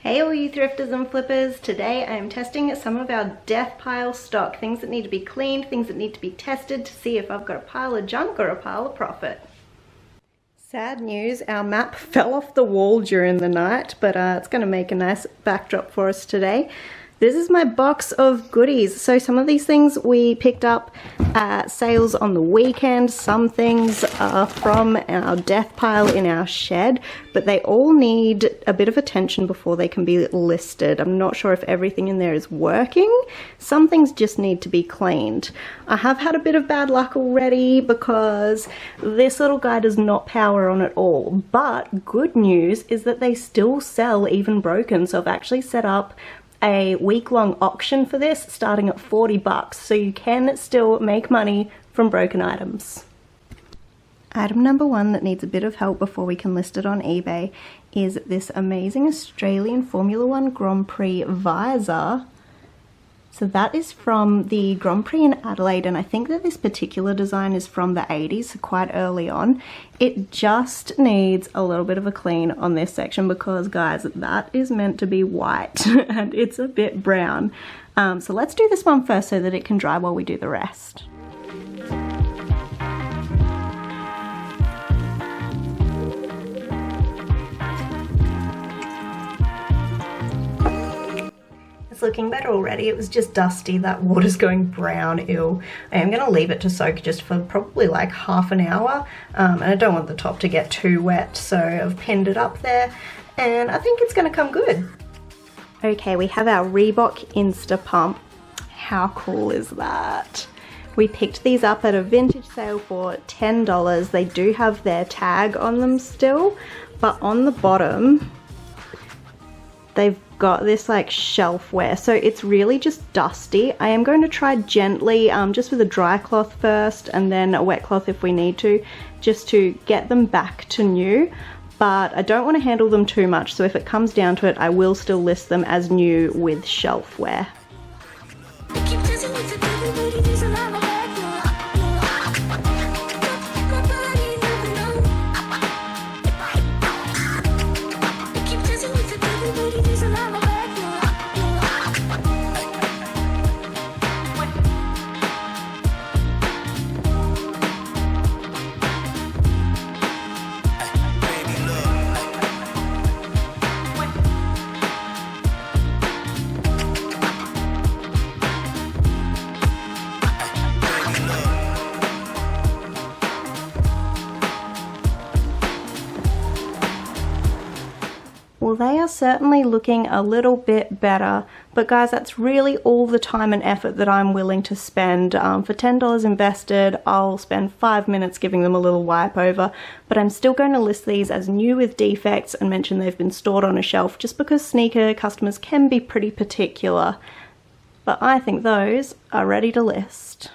Hey all you thrifters and flippers, today I am testing some of our death pile stock, things that need to be cleaned, things that need to be tested to see if I've got a pile of junk or a pile of profit. Sad news, our map fell off the wall during the night, but it's going to make a nice backdrop for us today. This is my box of goodies. So some of these things we picked up at sales on the weekend. Some things are from our death pile in our shed, but they all need a bit of attention before they can be listed. I'm not sure if everything in there is working. Some things just need to be cleaned. I have had a bit of bad luck already because this little guy does not power on at all. But good news is that they still sell even broken. So I've actually set up a week-long auction for this starting at 40 bucks, so you can still make money from broken items. Item number one that needs a bit of help before we can list it on eBay is this amazing Australian Formula One Grand Prix visor. So that is from the Grand Prix in Adelaide, and I think that this particular design is from the 80s, so quite early on. It just needs a little bit of a clean on this section because, guys, that is meant to be white and it's a bit brown. So let's do this one first so that it can dry while we do the rest. It's looking better already. It was just dusty. That water's going brown. Ew. I am going to leave it to soak just for probably like half an hour, and I don't want the top to get too wet, so I've pinned it up there and I think it's going to come good. Okay, we have our Reebok Insta Pump. How cool is that? We picked these up at a vintage sale for $10. They do have their tag on them still, but on the bottom they've got this like shelf wear, so it's really just dusty. I am going to try gently, just with a dry cloth first and then a wet cloth if we need to, just to get them back to new, but I don't want to handle them too much, so if it comes down to it I will still list them as new with shelfware. Well, they are certainly looking a little bit better, but guys, that's really all the time and effort that I'm willing to spend. For $10 invested, I'll spend 5 minutes giving them a little wipe over, but I'm still going to list these as new with defects and mention they've been stored on a shelf just because sneaker customers can be pretty particular. But I think those are ready to list.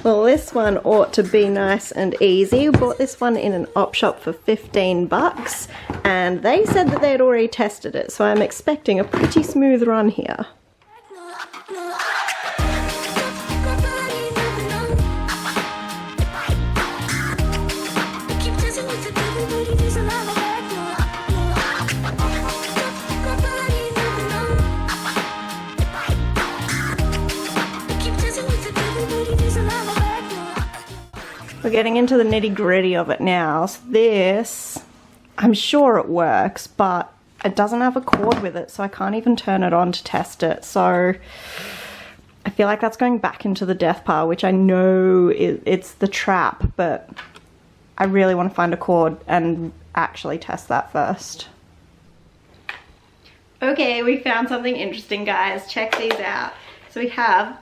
Well, this one ought to be nice and easy. We bought this one in an op shop for 15 bucks and they said that they had already tested it, so I'm expecting a pretty smooth run here. We're getting into the nitty-gritty of it now. So this, I'm sure it works, but it doesn't have a cord with it, so I can't even turn it on to test it. So I feel like that's going back into the death pile, which I know it's the trap, but I really want to find a cord and actually test that first. Okay, we found something interesting, guys. Check these out. So we have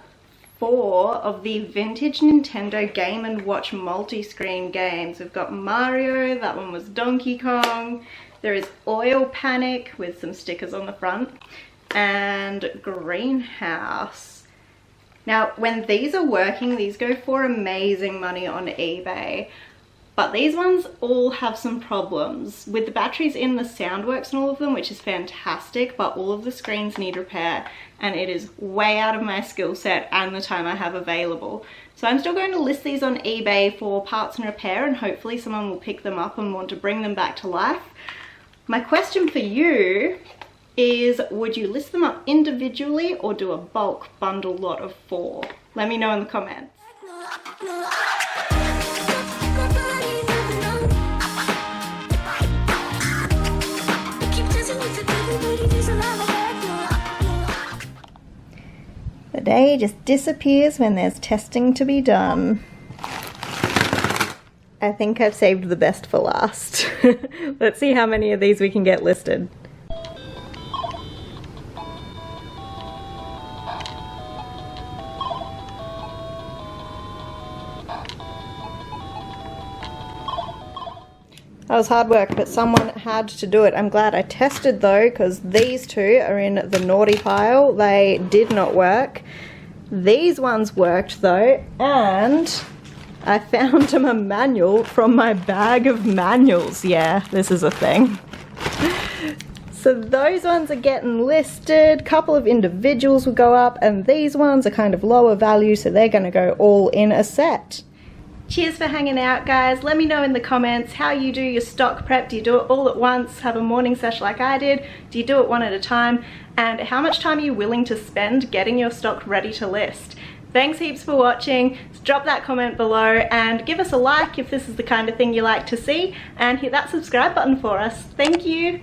4 of the vintage Nintendo Game & Watch multi-screen games. We've got Mario, that one was Donkey Kong. There is Oil Panic with some stickers on the front, and Greenhouse. Now, when these are working, these go for amazing money on eBay, But these ones all have some problems. With the batteries in, the sound works on all of them, which is fantastic, but all of the screens need repair, and it is way out of my skill set and the time I have available. So I'm still going to list these on eBay for parts and repair, and hopefully someone will pick them up and want to bring them back to life. My question for you is, would you list them up individually or do a bulk bundle lot of 4? Let me know in the comments. The day just disappears when there's testing to be done. I think I've saved the best for last. Let's see how many of these we can get listed. That was hard work, but someone had to do it. I'm glad I tested though, because these two are in the naughty pile. They did not work. These ones worked though, and I found them a manual from my bag of manuals. Yeah, this is a thing. So those ones are getting listed. A couple of individuals will go up, and these ones are kind of lower value, so they're going to go all in a set. Cheers for hanging out, guys. Let me know in the comments how you do your stock prep. Do you do it all at once, have a morning sesh like I did? Do you do it one at a time? And how much time are you willing to spend getting your stock ready to list? Thanks heaps for watching. Drop that comment below and give us a like if this is the kind of thing you like to see, and hit that subscribe button for us. Thank you.